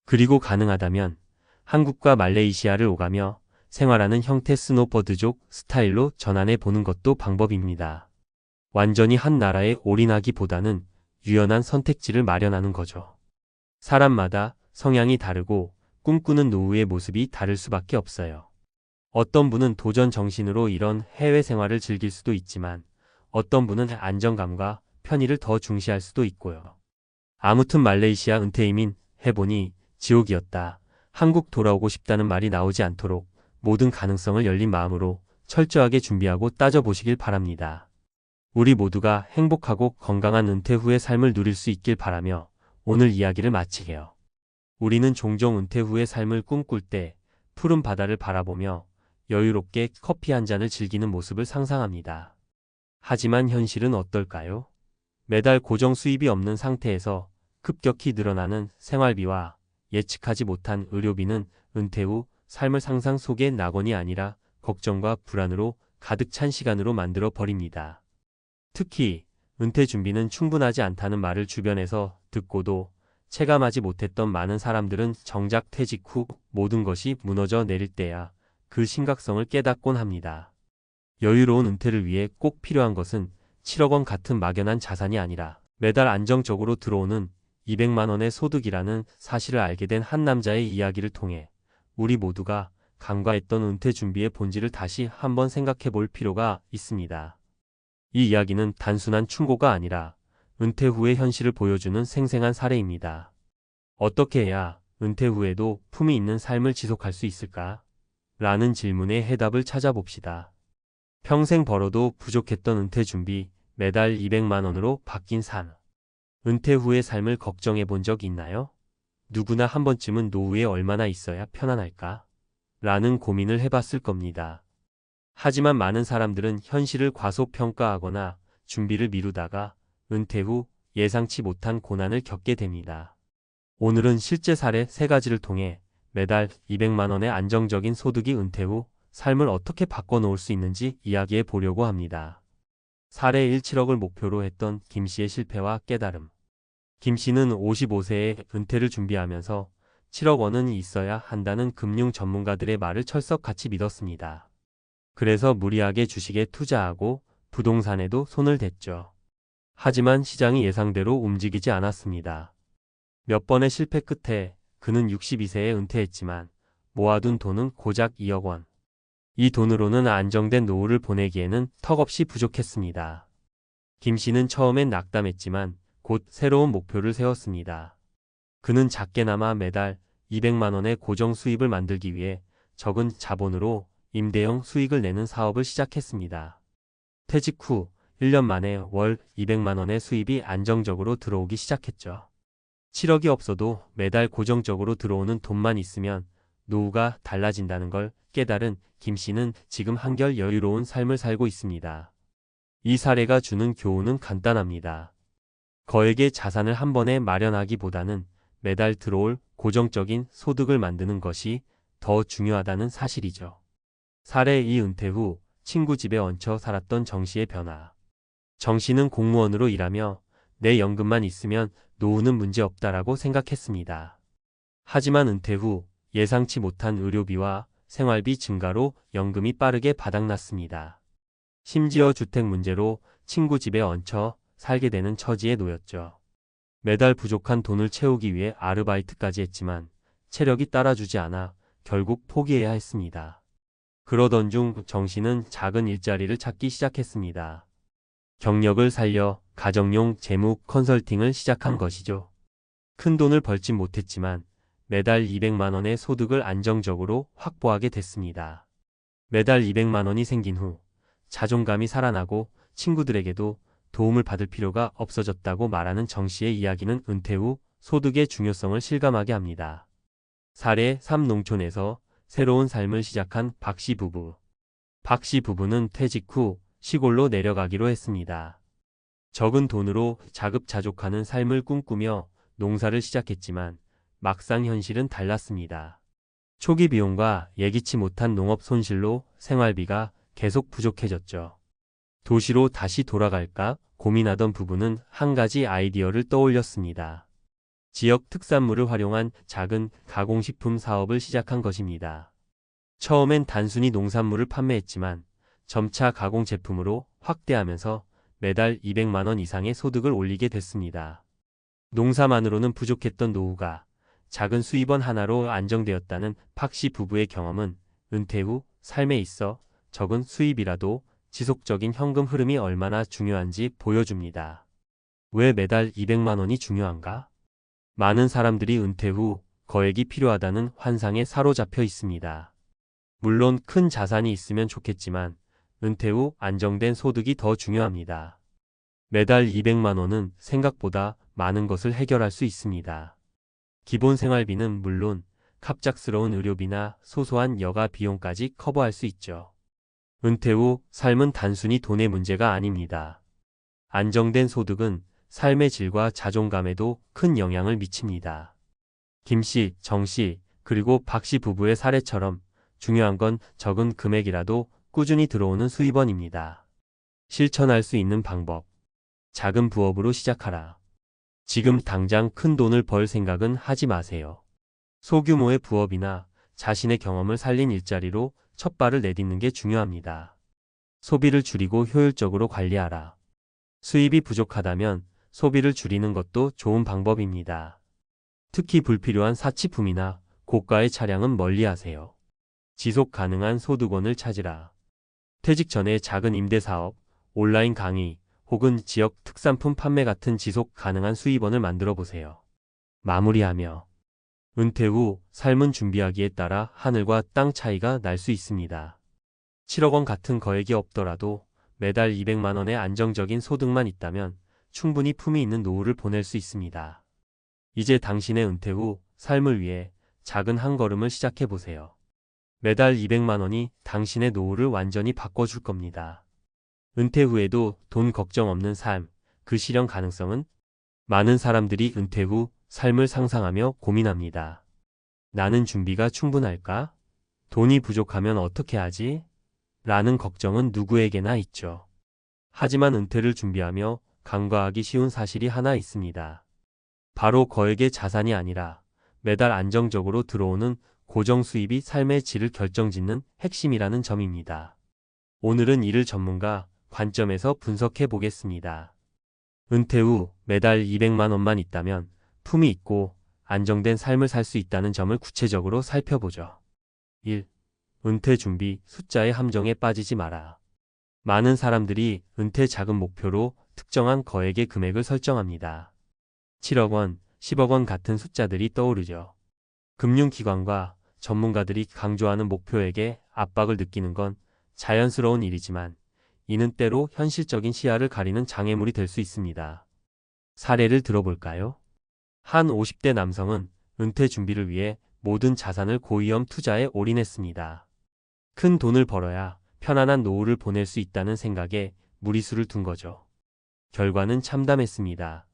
그리고 가능하다면 한국과 말레이시아를 오가며 생활하는 형태 스노보드족 스타일로 전환해 보는 것도 방법입니다. 완전히 한 나라에 올인하기보다는 유연한 선택지를 마련하는 거죠. 사람마다 성향이 다르고 꿈꾸는 노후의 모습이 다를 수밖에 없어요. 어떤 분은 도전 정신으로 이런 해외 생활을 즐길 수도 있지만 어떤 분은 안정감과 편의를 더 중시할 수도 있고요. 아무튼 말레이시아 은퇴 이민 해보니 지옥이었다. 한국 돌아오고 싶다는 말이 나오지 않도록 모든 가능성을 열린 마음으로 철저하게 준비하고 따져보시길 바랍니다. 우리 모두가 행복하고 건강한 은퇴 후의 삶을 누릴 수 있길 바라며 오늘 이야기를 마치게요. 우리는 종종 은퇴 후의 삶을 꿈꿀 때 푸른 바다를 바라보며 여유롭게 커피 한 잔을 즐기는 모습을 상상합니다. 하지만 현실은 어떨까요? 매달 고정 수입이 없는 상태에서 급격히 늘어나는 생활비와 예측하지 못한 의료비는 은퇴 후 삶을 상상 속의 낙원이 아니라 걱정과 불안으로 가득 찬 시간으로 만들어 버립니다. 특히 은퇴 준비는 충분하지 않다는 말을 주변에서 듣고도 체감하지 못했던 많은 사람들은 정작 퇴직 후 모든 것이 무너져 내릴 때야 그 심각성을 깨닫곤 합니다. 여유로운 은퇴를 위해 꼭 필요한 것은 7억 원 같은 막연한 자산이 아니라 매달 안정적으로 들어오는 200만 원의 소득이라는 사실을 알게 된 한 남자의 이야기를 통해 우리 모두가 간과했던 은퇴 준비의 본질을 다시 한번 생각해 볼 필요가 있습니다. 이 이야기는 단순한 충고가 아니라 은퇴 후의 현실을 보여주는 생생한 사례입니다. 어떻게 해야 은퇴 후에도 품이 있는 삶을 지속할 수 있을까? 라는 질문의 해답을 찾아봅시다. 평생 벌어도 부족했던 은퇴 준비, 매달 200만 원으로 바뀐 삶. 은퇴 후의 삶을 걱정해 본 적 있나요? 누구나 한 번쯤은 노후에 얼마나 있어야 편안할까? 라는 고민을 해봤을 겁니다. 하지만 많은 사람들은 현실을 과소평가하거나 준비를 미루다가 은퇴 후 예상치 못한 고난을 겪게 됩니다. 오늘은 실제 사례 3가지를 통해 매달 200만 원의 안정적인 소득이 은퇴 후 삶을 어떻게 바꿔놓을 수 있는지 이야기해 보려고 합니다. 사례 1. 7억을 목표로 했던 김 씨의 실패와 깨달음. 김 씨는 55세에 은퇴를 준비하면서 7억 원은 있어야 한다는 금융 전문가들의 말을 철석같이 믿었습니다. 그래서 무리하게 주식에 투자하고 부동산에도 손을 댔죠. 하지만 시장이 예상대로 움직이지 않았습니다. 몇 번의 실패 끝에 그는 62세에 은퇴했지만 모아둔 돈은 고작 2억 원. 이 돈으로는 안정된 노후를 보내기에는 턱없이 부족했습니다. 김 씨는 처음엔 낙담했지만 곧 새로운 목표를 세웠습니다. 그는 작게나마 매달 200만 원의 고정 수입을 만들기 위해 적은 자본으로 임대형 수익을 내는 사업을 시작했습니다. 퇴직 후 1년 만에 월 200만 원의 수입이 안정적으로 들어오기 시작했죠. 7억이 없어도 매달 고정적으로 들어오는 돈만 있으면 노후가 달라진다는 걸 깨달은 김 씨는 지금 한결 여유로운 삶을 살고 있습니다. 이 사례가 주는 교훈은 간단합니다. 거액의 자산을 한 번에 마련하기보다는 매달 들어올 고정적인 소득을 만드는 것이 더 중요하다는 사실이죠. 사례 2. 은퇴 후 친구 집에 얹혀 살았던 정 씨의 변화. 정 씨는 공무원으로 일하며 내 연금만 있으면 노후는 문제없다라고 생각했습니다. 하지만 은퇴 후 예상치 못한 의료비와 생활비 증가로 연금이 빠르게 바닥났습니다. 심지어 주택 문제로 친구 집에 얹혀 살게 되는 처지에 놓였죠. 매달 부족한 돈을 채우기 위해 아르바이트까지 했지만 체력이 따라주지 않아 결국 포기해야 했습니다. 그러던 중 정 씨는 작은 일자리를 찾기 시작했습니다. 경력을 살려 가정용 재무 컨설팅을 시작한 것이죠. 큰 돈을 벌진 못했지만 매달 200만 원의 소득을 안정적으로 확보하게 됐습니다. 매달 200만 원이 생긴 후 자존감이 살아나고 친구들에게도 도움을 받을 필요가 없어졌다고 말하는 정 씨의 이야기는 은퇴 후 소득의 중요성을 실감하게 합니다. 사례 3. 농촌에서 새로운 삶을 시작한 박 씨 부부. 박 씨 부부는 퇴직 후 시골로 내려가기로 했습니다. 적은 돈으로 자급자족하는 삶을 꿈꾸며 농사를 시작했지만 막상 현실은 달랐습니다. 초기 비용과 예기치 못한 농업 손실로 생활비가 계속 부족해졌죠. 도시로 다시 돌아갈까 고민하던 부부는 한 가지 아이디어를 떠올렸습니다. 지역 특산물을 활용한 작은 가공식품 사업을 시작한 것입니다. 처음엔 단순히 농산물을 판매했지만 점차 가공 제품으로 확대하면서 매달 200만 원 이상의 소득을 올리게 됐습니다. 농사만으로는 부족했던 노후가 작은 수입원 하나로 안정되었다는 박 씨 부부의 경험은 은퇴 후 삶에 있어 적은 수입이라도 지속적인 현금 흐름이 얼마나 중요한지 보여줍니다. 왜 매달 200만 원이 중요한가? 많은 사람들이 은퇴 후 거액이 필요하다는 환상에 사로잡혀 있습니다. 물론 큰 자산이 있으면 좋겠지만 은퇴 후 안정된 소득이 더 중요합니다. 매달 200만 원은 생각보다 많은 것을 해결할 수 있습니다. 기본 생활비는 물론 갑작스러운 의료비나 소소한 여가 비용까지 커버할 수 있죠. 은퇴 후 삶은 단순히 돈의 문제가 아닙니다. 안정된 소득은 삶의 질과 자존감에도 큰 영향을 미칩니다. 김 씨, 정 씨, 그리고 박 씨 부부의 사례처럼 중요한 건 적은 금액이라도 꾸준히 들어오는 수입원입니다. 실천할 수 있는 방법. 작은 부업으로 시작하라. 지금 당장 큰 돈을 벌 생각은 하지 마세요. 소규모의 부업이나 자신의 경험을 살린 일자리로 첫 발을 내딛는 게 중요합니다. 소비를 줄이고 효율적으로 관리하라. 수입이 부족하다면 소비를 줄이는 것도 좋은 방법입니다. 특히 불필요한 사치품이나 고가의 차량은 멀리하세요. 지속 가능한 소득원을 찾으라. 퇴직 전에 작은 임대사업, 온라인 강의, 혹은 지역 특산품 판매 같은 지속 가능한 수입원을 만들어 보세요. 마무리하며 은퇴 후 삶은 준비하기에 따라 하늘과 땅 차이가 날 수 있습니다. 7억 원 같은 거액이 없더라도 매달 200만 원의 안정적인 소득만 있다면 충분히 품위 있는 노후를 보낼 수 있습니다. 이제 당신의 은퇴 후 삶을 위해 작은 한 걸음을 시작해 보세요. 매달 200만 원이 당신의 노후를 완전히 바꿔줄 겁니다. 은퇴 후에도 돈 걱정 없는 삶, 그 실현 가능성은? 많은 사람들이 은퇴 후 삶을 상상하며 고민합니다. 나는 준비가 충분할까? 돈이 부족하면 어떻게 하지? 라는 걱정은 누구에게나 있죠. 하지만 은퇴를 준비하며 간과하기 쉬운 사실이 하나 있습니다. 바로 거액의 자산이 아니라 매달 안정적으로 들어오는 고정 수입이 삶의 질을 결정짓는 핵심이라는 점입니다. 오늘은 이를 전문가 관점에서 분석해 보겠습니다. 은퇴 후 매달 200만 원만 있다면 품위 있고 안정된 삶을 살 수 있다는 점을 구체적으로 살펴보죠. 1. 은퇴 준비, 숫자의 함정에 빠지지 마라. 많은 사람들이 은퇴 자금 목표로 특정한 거액의 금액을 설정합니다. 7억 원, 10억 원 같은 숫자들이 떠오르죠. 금융기관과 전문가들이 강조하는 목표액에 압박을 느끼는 건 자연스러운 일이지만 이는 때로 현실적인 시야를 가리는 장애물이 될 수 있습니다. 사례를 들어볼까요? 한 50대 남성은 은퇴 준비를 위해 모든 자산을 고위험 투자에 올인했습니다. 큰 돈을 벌어야 편안한 노후를 보낼 수 있다는 생각에 무리수를 둔 거죠. 결과는 참담했습니다.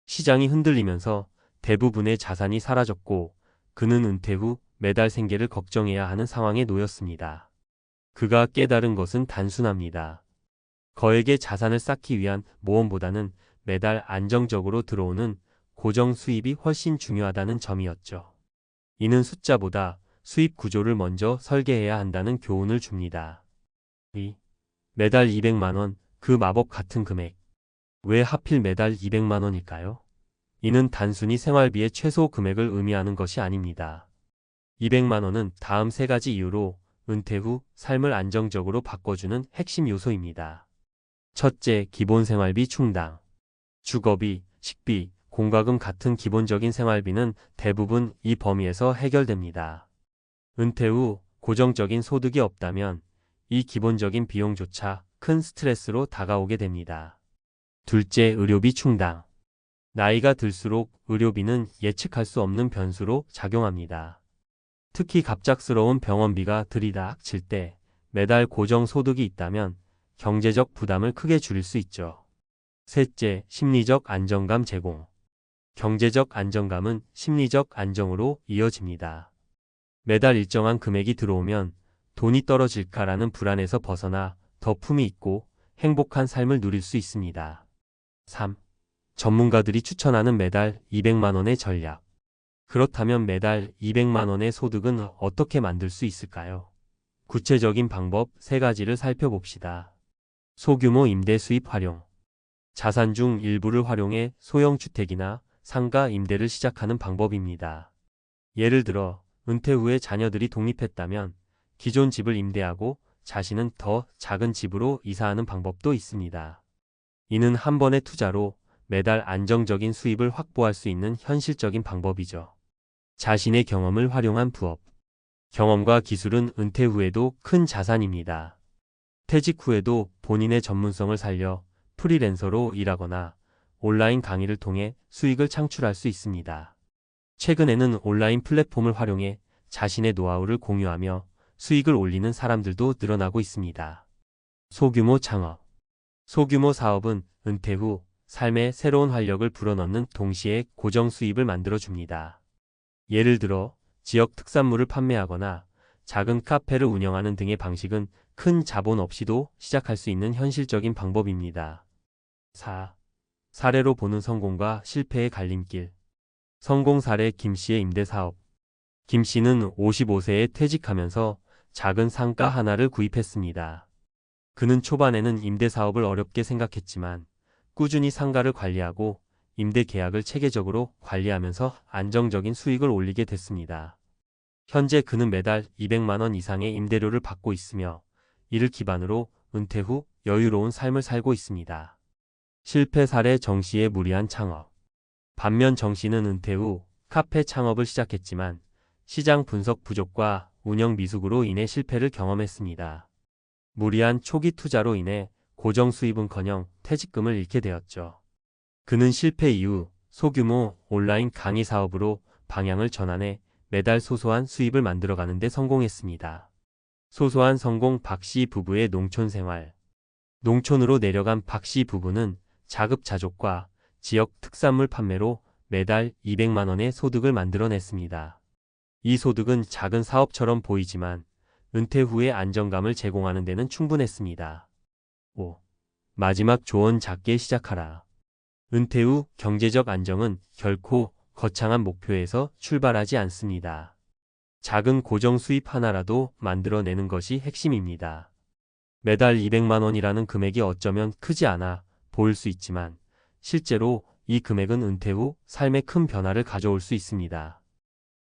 시장이 흔들리면서 대부분의 자산이 사라졌고 그는 은퇴 후 매달 생계를 걱정해야 하는 상황에 놓였습니다. 그가 깨달은 것은 단순합니다. 거액의 자산을 쌓기 위한 모험보다는 매달 안정적으로 들어오는 고정 수입이 훨씬 중요하다는 점이었죠. 이는 숫자보다 수입 구조를 먼저 설계해야 한다는 교훈을 줍니다. 2. 매달 200만 원, 그 마법 같은 금액. 왜 하필 매달 200만 원일까요? 이는 단순히 생활비의 최소 금액을 의미하는 것이 아닙니다. 200만 원은 다음 세 가지 이유로 은퇴 후 삶을 안정적으로 바꿔주는 핵심 요소입니다. 첫째, 기본 생활비 충당. 주거비, 식비, 공과금 같은 기본적인 생활비는 대부분 이 범위에서 해결됩니다. 은퇴 후 고정적인 소득이 없다면 이 기본적인 비용조차 큰 스트레스로 다가오게 됩니다. 둘째, 의료비 충당. 나이가 들수록 의료비는 예측할 수 없는 변수로 작용합니다. 특히 갑작스러운 병원비가 들이닥칠 때 매달 고정 소득이 있다면 경제적 부담을 크게 줄일 수 있죠. 셋째, 심리적 안정감 제공. 경제적 안정감은 심리적 안정으로 이어집니다. 매달 일정한 금액이 들어오면 돈이 떨어질까라는 불안에서 벗어나 더 품위 있고 행복한 삶을 누릴 수 있습니다. 3. 전문가들이 추천하는 매달 200만 원의 전략. 그렇다면 매달 200만 원의 소득은 어떻게 만들 수 있을까요? 구체적인 방법 3가지를 살펴봅시다. 소규모 임대 수입 활용. 자산 중 일부를 활용해 소형 주택이나 상가 임대를 시작하는 방법입니다. 예를 들어 은퇴 후에 자녀들이 독립했다면 기존 집을 임대하고 자신은 더 작은 집으로 이사하는 방법도 있습니다. 이는 한 번의 투자로 매달 안정적인 수입을 확보할 수 있는 현실적인 방법이죠. 자신의 경험을 활용한 부업. 경험과 기술은 은퇴 후에도 큰 자산입니다. 퇴직 후에도 본인의 전문성을 살려 프리랜서로 일하거나 온라인 강의를 통해 수익을 창출할 수 있습니다. 최근에는 온라인 플랫폼을 활용해 자신의 노하우를 공유하며 수익을 올리는 사람들도 늘어나고 있습니다. 소규모 창업. 소규모 사업은 은퇴 후 삶에 새로운 활력을 불어넣는 동시에 고정 수입을 만들어줍니다. 예를 들어 지역 특산물을 판매하거나 작은 카페를 운영하는 등의 방식은 큰 자본 없이도 시작할 수 있는 현실적인 방법입니다. 4. 사례로 보는 성공과 실패의 갈림길. 성공 사례 김씨의 임대사업. 김씨는 55세에 퇴직하면서 작은 상가 하나를 구입했습니다. 그는 초반에는 임대사업을 어렵게 생각했지만 꾸준히 상가를 관리하고 임대 계약을 체계적으로 관리하면서 안정적인 수익을 올리게 됐습니다. 현재 그는 매달 200만 원 이상의 임대료를 받고 있으며 이를 기반으로 은퇴 후 여유로운 삶을 살고 있습니다. 실패 사례 정씨의 무리한 창업. 반면 정씨는 은퇴 후 카페 창업을 시작했지만 시장 분석 부족과 운영 미숙으로 인해 실패를 경험했습니다. 무리한 초기 투자로 인해 고정 수입은커녕 퇴직금을 잃게 되었죠. 그는 실패 이후 소규모 온라인 강의 사업으로 방향을 전환해 매달 소소한 수입을 만들어가는 데 성공했습니다. 소소한 성공 박씨 부부의 농촌 생활. 농촌으로 내려간 박씨 부부는 자급자족과 지역 특산물 판매로 매달 200만 원의 소득을 만들어냈습니다. 이 소득은 작은 사업처럼 보이지만 은퇴 후의 안정감을 제공하는 데는 충분했습니다. 5. 마지막 조언 작게 시작하라. 은퇴 후 경제적 안정은 결코 거창한 목표에서 출발하지 않습니다. 작은 고정 수입 하나라도 만들어내는 것이 핵심입니다. 매달 200만 원이라는 금액이 어쩌면 크지 않아 보일 수 있지만 실제로 이 금액은 은퇴 후 삶에 큰 변화를 가져올 수 있습니다.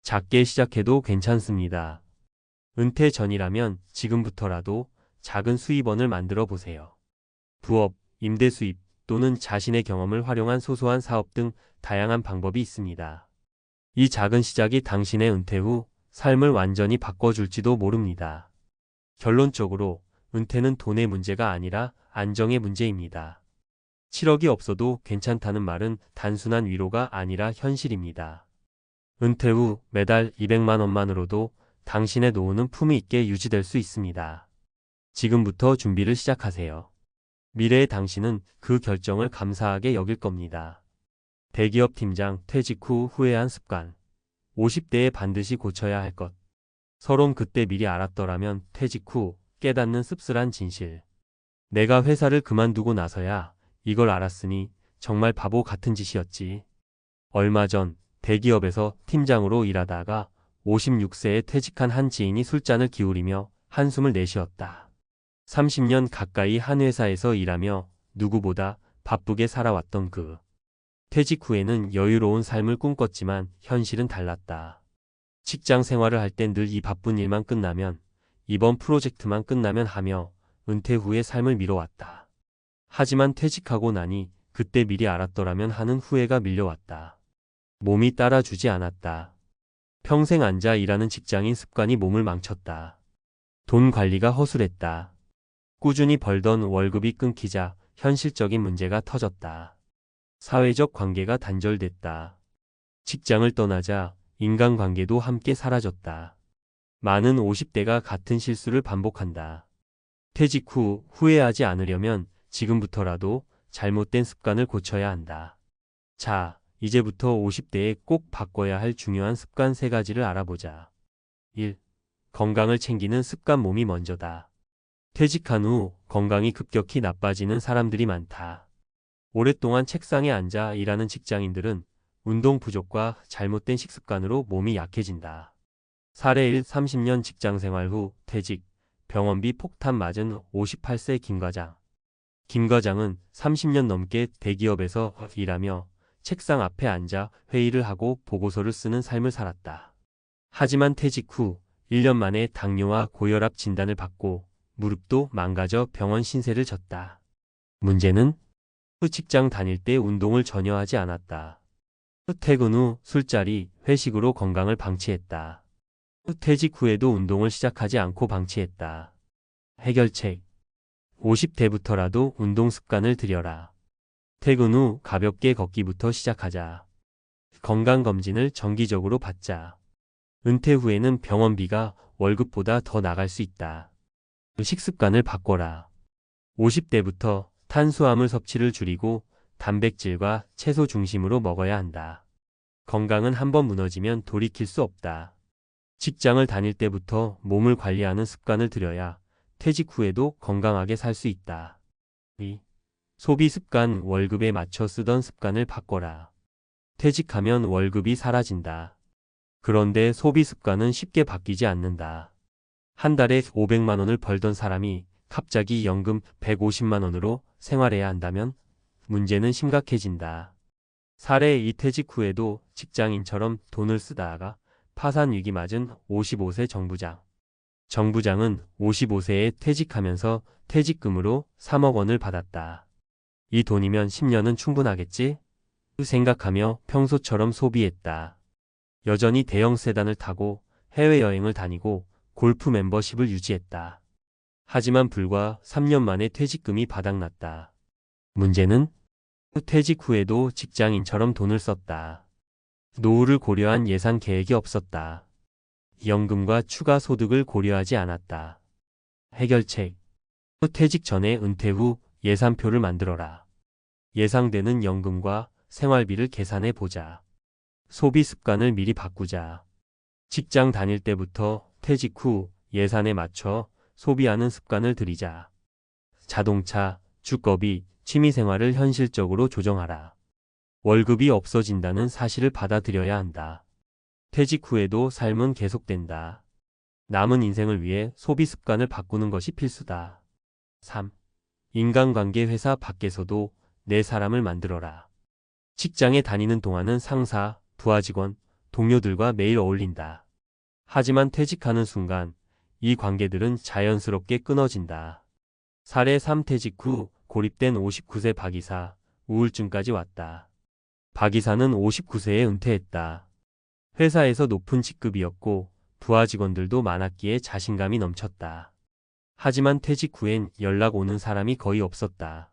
작게 시작해도 괜찮습니다. 은퇴 전이라면 지금부터라도 작은 수입원을 만들어 보세요. 부업, 임대 수입 또는 자신의 경험을 활용한 소소한 사업 등 다양한 방법이 있습니다. 이 작은 시작이 당신의 은퇴 후 삶을 완전히 바꿔줄지도 모릅니다. 결론적으로 은퇴는 돈의 문제가 아니라 안정의 문제입니다. 7억이 없어도 괜찮다는 말은 단순한 위로가 아니라 현실입니다. 은퇴 후 매달 200만 원만으로도 당신의 노후는 품위 있게 유지될 수 있습니다. 지금부터 준비를 시작하세요. 미래의 당신은 그 결정을 감사하게 여길 겁니다. 대기업 팀장 퇴직 후 후회한 습관. 50대에 반드시 고쳐야 할 것. 서론 그때 미리 알았더라면 퇴직 후 깨닫는 씁쓸한 진실. 내가 회사를 그만두고 나서야 이걸 알았으니 정말 바보 같은 짓이었지. 얼마 전 대기업에서 팀장으로 일하다가 56세에 퇴직한 한 지인이 술잔을 기울이며 한숨을 내쉬었다. 30년 가까이 한 회사에서 일하며 누구보다 바쁘게 살아왔던 그. 퇴직 후에는 여유로운 삶을 꿈꿨지만 현실은 달랐다. 직장 생활을 할 땐 늘 이 바쁜 일만 끝나면, 이번 프로젝트만 끝나면 하며 은퇴 후의 삶을 미뤄왔다. 하지만 퇴직하고 나니 그때 미리 알았더라면 하는 후회가 밀려왔다. 몸이 따라주지 않았다. 평생 앉아 일하는 직장인 습관이 몸을 망쳤다. 돈 관리가 허술했다. 꾸준히 벌던 월급이 끊기자 현실적인 문제가 터졌다. 사회적 관계가 단절됐다. 직장을 떠나자 인간관계도 함께 사라졌다. 많은 50대가 같은 실수를 반복한다. 퇴직 후 후회하지 않으려면 지금부터라도 잘못된 습관을 고쳐야 한다. 자, 이제부터 50대에 꼭 바꿔야 할 중요한 습관 3가지를 알아보자. 1. 건강을 챙기는 습관. 몸이 먼저다. 퇴직한 후 건강이 급격히 나빠지는 사람들이 많다. 오랫동안 책상에 앉아 일하는 직장인들은 운동 부족과 잘못된 식습관으로 몸이 약해진다. 사례 1. 30년 직장생활 후 퇴직, 병원비 폭탄 맞은 58세 김과장. 김 과장은 30년 넘게 대기업에서 일하며 책상 앞에 앉아 회의를 하고 보고서를 쓰는 삶을 살았다. 하지만 퇴직 후 1년 만에 당뇨와 고혈압 진단을 받고 무릎도 망가져 병원 신세를 졌다. 문제는 직장 다닐 때 운동을 전혀 하지 않았다. 퇴근 후 술자리, 회식으로 건강을 방치했다. 퇴직 후에도 운동을 시작하지 않고 방치했다. 해결책. 50대부터라도 운동 습관을 들여라. 퇴근 후 가볍게 걷기부터 시작하자. 건강검진을 정기적으로 받자. 은퇴 후에는 병원비가 월급보다 더 나갈 수 있다. 식습관을 바꿔라. 50대부터 탄수화물 섭취를 줄이고 단백질과 채소 중심으로 먹어야 한다. 건강은 한번 무너지면 돌이킬 수 없다. 직장을 다닐 때부터 몸을 관리하는 습관을 들여야 퇴직 후에도 건강하게 살 수 있다. 2. 소비 습관. 월급에 맞춰 쓰던 습관을 바꿔라. 퇴직하면 월급이 사라진다. 그런데 소비 습관은 쉽게 바뀌지 않는다. 한 달에 500만 원을 벌던 사람이 갑자기 연금 150만 원으로 생활해야 한다면 문제는 심각해진다. 사례. 이퇴직 후에도 직장인처럼 돈을 쓰다가 파산 위기 맞은 55세 정부장. 정부장은 55세에 퇴직하면서 퇴직금으로 3억 원을 받았다. 이 돈이면 10년은 충분하겠지? 생각하며 평소처럼 소비했다. 여전히 대형 세단을 타고 해외여행을 다니고 골프 멤버십을 유지했다. 하지만 불과 3년 만에 퇴직금이 바닥났다. 문제는 퇴직 후에도 직장인처럼 돈을 썼다. 노후를 고려한 예산 계획이 없었다. 연금과 추가 소득을 고려하지 않았다. 해결책. 퇴직 전에 은퇴 후 예산표를 만들어라. 예상되는 연금과 생활비를 계산해 보자. 소비 습관을 미리 바꾸자. 직장 다닐 때부터 퇴직 후 예산에 맞춰 소비하는 습관을 들이자. 자동차, 주거비, 취미생활을 현실적으로 조정하라. 월급이 없어진다는 사실을 받아들여야 한다. 퇴직 후에도 삶은 계속된다. 남은 인생을 위해 소비 습관을 바꾸는 것이 필수다. 3. 인간관계. 회사 밖에서도 내 사람을 만들어라. 직장에 다니는 동안은 상사, 부하 직원, 동료들과 매일 어울린다. 하지만 퇴직하는 순간 이 관계들은 자연스럽게 끊어진다. 사례. 3. 퇴직 후 고립된 59세 박이사, 우울증까지 왔다. 박이사는 59세에 은퇴했다. 회사에서 높은 직급이었고 부하 직원들도 많았기에 자신감이 넘쳤다. 하지만 퇴직 후엔 연락 오는 사람이 거의 없었다.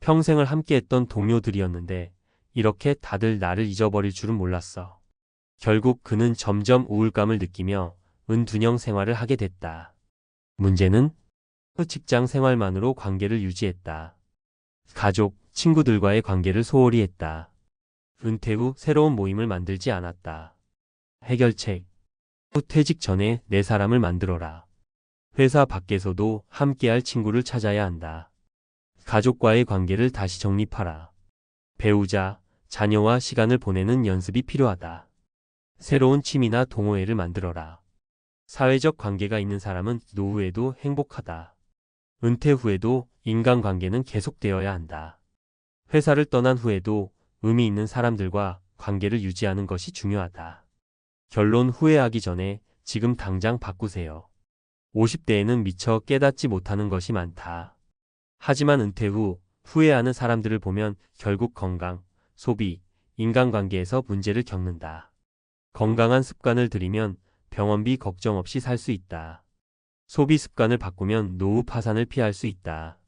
평생을 함께했던 동료들이었는데 이렇게 다들 나를 잊어버릴 줄은 몰랐어. 결국 그는 점점 우울감을 느끼며 은둔형 생활을 하게 됐다. 문제는 직장 생활만으로 관계를 유지했다. 가족, 친구들과의 관계를 소홀히 했다. 은퇴 후 새로운 모임을 만들지 않았다. 해결책. 퇴직 전에 내 사람을 만들어라. 회사 밖에서도 함께할 친구를 찾아야 한다. 가족과의 관계를 다시 정립하라. 배우자, 자녀와 시간을 보내는 연습이 필요하다. 새로운 취미나 동호회를 만들어라. 사회적 관계가 있는 사람은 노후에도 행복하다. 은퇴 후에도 인간관계는 계속되어야 한다. 회사를 떠난 후에도 의미 있는 사람들과 관계를 유지하는 것이 중요하다. 결론. 후회하기 전에 지금 당장 바꾸세요. 50대에는 미처 깨닫지 못하는 것이 많다. 하지만 은퇴 후 후회하는 사람들을 보면 결국 건강, 소비, 인간관계에서 문제를 겪는다. 건강한 습관을 들이면 병원비 걱정 없이 살 수 있다. 소비 습관을 바꾸면 노후 파산을 피할 수 있다.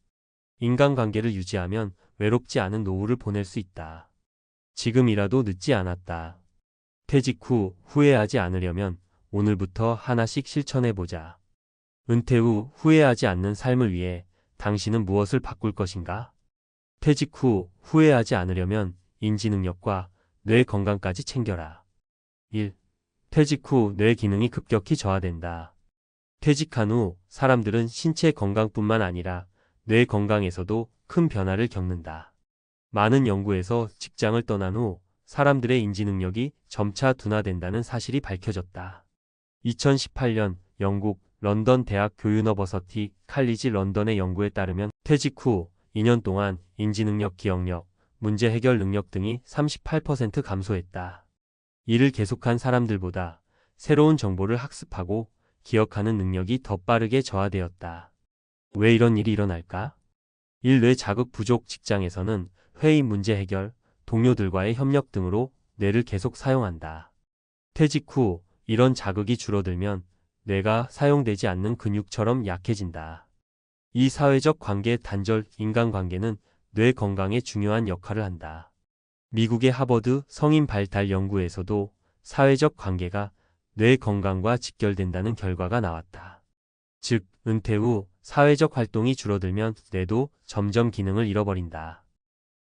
인간관계를 유지하면 외롭지 않은 노후를 보낼 수 있다. 지금이라도 늦지 않았다. 퇴직 후 후회하지 않으려면 오늘부터 하나씩 실천해보자. 은퇴 후 후회하지 않는 삶을 위해 당신은 무엇을 바꿀 것인가? 퇴직 후 후회하지 않으려면 인지능력과 뇌 건강까지 챙겨라. 1. 퇴직 후 뇌 기능이 급격히 저하된다. 퇴직한 후 사람들은 신체 건강뿐만 아니라 뇌 건강에서도 큰 변화를 겪는다. 많은 연구에서 직장을 떠난 후 사람들의 인지능력이 점차 둔화된다는 사실이 밝혀졌다. 2018년 영국 런던 대학 교유니버서티 칼리지 런던의 연구에 따르면 퇴직 후 2년 동안 인지능력, 기억력, 문제 해결 능력 등이 38% 감소했다. 이를 계속한 사람들보다 새로운 정보를 학습하고 기억하는 능력이 더 빠르게 저하되었다. 왜 이런 일이 일어날까? 1. 뇌 자극 부족. 직장에서는 회의, 문제 해결, 동료들과의 협력 등으로 뇌를 계속 사용한다. 퇴직 후 이런 자극이 줄어들면 뇌가 사용되지 않는 근육처럼 약해진다. 이 사회적 관계 단절. 인간관계는 뇌 건강에 중요한 역할을 한다. 미국의 하버드 성인 발달 연구에서도 사회적 관계가 뇌 건강과 직결된다는 결과가 나왔다. 즉, 은퇴 후 사회적 활동이 줄어들면 뇌도 점점 기능을 잃어버린다.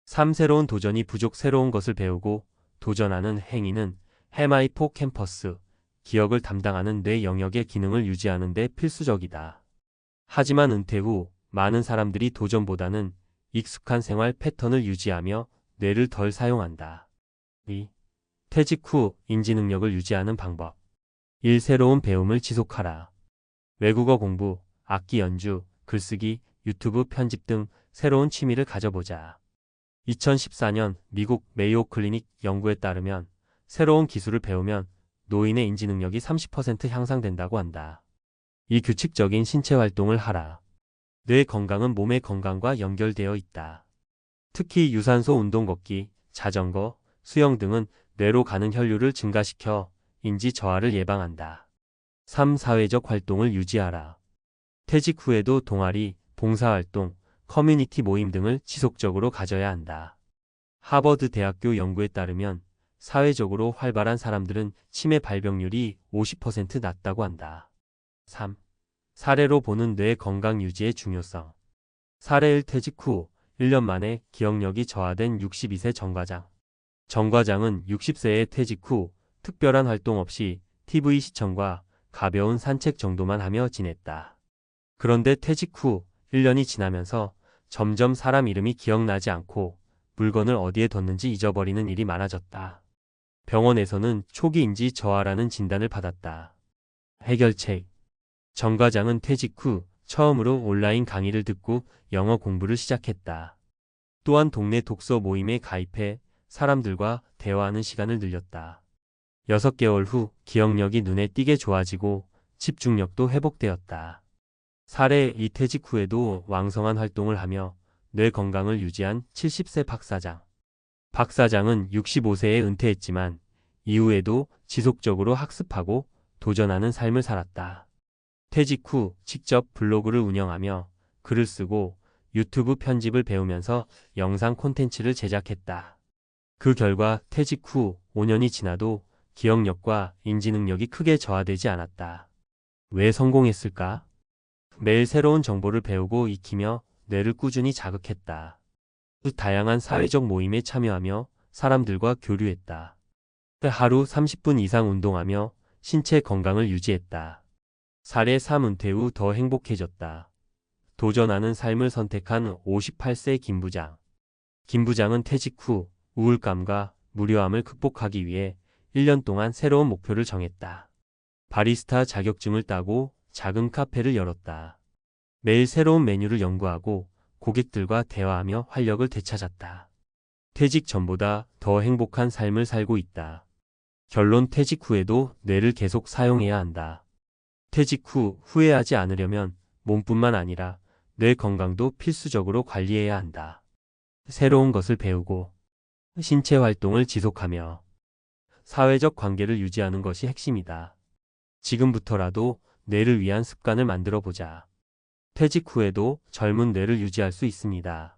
3. 새로운 도전이 부족. 새로운 것을 배우고 도전하는 행위는 헤마이포캠퍼스, 기억을 담당하는 뇌 영역의 기능을 유지하는 데 필수적이다. 하지만 은퇴 후 많은 사람들이 도전보다는 익숙한 생활 패턴을 유지하며 뇌를 덜 사용한다. 2. 퇴직 후 인지능력을 유지하는 방법. 1. 새로운 배움을 지속하라. 외국어 공부, 악기 연주, 글쓰기, 유튜브 편집 등 새로운 취미를 가져보자. 2014년 미국 메이오 클리닉 연구에 따르면 새로운 기술을 배우면 노인의 인지능력이 30% 향상된다고 한다. 이 규칙적인 신체 활동을 하라. 뇌 건강은 몸의 건강과 연결되어 있다. 특히 유산소 운동, 걷기, 자전거, 수영 등은 뇌로 가는 혈류를 증가시켜 인지 저하를 예방한다. 3. 사회적 활동을 유지하라. 퇴직 후에도 동아리, 봉사활동, 커뮤니티 모임 등을 지속적으로 가져야 한다. 하버드 대학교 연구에 따르면 사회적으로 활발한 사람들은 치매 발병률이 50% 낮다고 한다. 3. 사례로 보는 뇌 건강 유지의 중요성. 사례 1. 퇴직 후 1년 만에 기억력이 저하된 62세 정과장. 정과장은 60세에 퇴직 후 특별한 활동 없이 TV 시청과 가벼운 산책 정도만 하며 지냈다. 그런데 퇴직 후 1년이 지나면서 점점 사람 이름이 기억나지 않고 물건을 어디에 뒀는지 잊어버리는 일이 많아졌다. 병원에서는 초기 인지 저하라는 진단을 받았다. 해결책. 정 과장은 퇴직 후 처음으로 온라인 강의를 듣고 영어 공부를 시작했다. 또한 동네 독서 모임에 가입해 사람들과 대화하는 시간을 늘렸다. 6개월 후 기억력이 눈에 띄게 좋아지고 집중력도 회복되었다. 사례 2. 퇴직 후에도 왕성한 활동을 하며 뇌 건강을 유지한 70세 박사장. 박사장은 65세에 은퇴했지만 이후에도 지속적으로 학습하고 도전하는 삶을 살았다. 퇴직 후 직접 블로그를 운영하며 글을 쓰고 유튜브 편집을 배우면서 영상 콘텐츠를 제작했다. 그 결과 퇴직 후 5년이 지나도 기억력과 인지능력이 크게 저하되지 않았다. 왜 성공했을까? 매일 새로운 정보를 배우고 익히며 뇌를 꾸준히 자극했다. 다양한 사회적 모임에 참여하며 사람들과 교류했다. 하루 30분 이상 운동하며 신체 건강을 유지했다. 사례 3. 은퇴 후 더 행복해졌다. 도전하는 삶을 선택한 58세 김부장. 김부장은 퇴직 후 우울감과 무료함을 극복하기 위해 1년 동안 새로운 목표를 정했다. 바리스타 자격증을 따고 작은 카페를 열었다. 매일 새로운 메뉴를 연구하고 고객들과 대화하며 활력을 되찾았다. 퇴직 전보다 더 행복한 삶을 살고 있다. 결론. 퇴직 후에도 뇌를 계속 사용해야 한다. 퇴직 후 후회하지 않으려면 몸뿐만 아니라 뇌 건강도 필수적으로 관리해야 한다. 새로운 것을 배우고 신체 활동을 지속하며 사회적 관계를 유지하는 것이 핵심이다. 지금부터라도 뇌를 위한 습관을 만들어 보자. 퇴직 후에도 젊은 뇌를 유지할 수 있습니다.